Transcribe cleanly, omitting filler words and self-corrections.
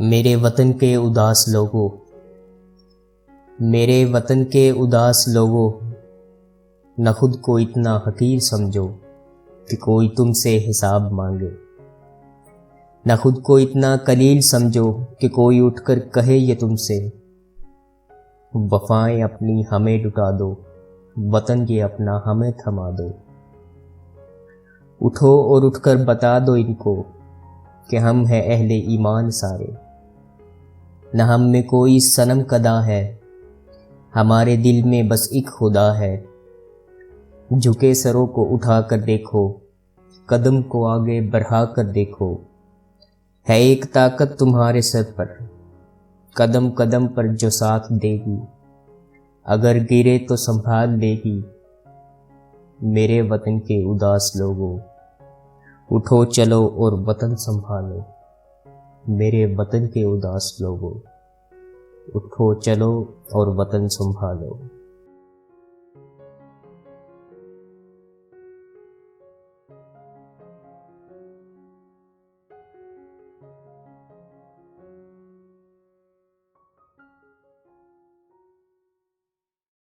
मेरे वतन के उदास लोगों, मेरे वतन के उदास लोगों, न खुद को इतना हकीर समझो कि कोई तुमसे हिसाब मांगे। न खुद को इतना कलील समझो कि कोई उठकर कहे ये तुमसे। वफाएं अपनी हमें लुटा दो, वतन ये अपना हमें थमा दो। उठो और उठकर बता दो इनको कि हम हैं अहले ईमान सारे। न हम में कोई सनम कदा है, हमारे दिल में बस एक खुदा है। झुके सरों को उठा कर देखो, कदम को आगे बढ़ा कर देखो। है एक ताकत तुम्हारे सर पर, कदम कदम पर जो साथ देगी। अगर गिरे तो संभाल लेगी। मेरे वतन के उदास लोगों, उठो चलो और वतन संभालो। मेरे वतन के उदास लोगों, उठो चलो और वतन संभालो।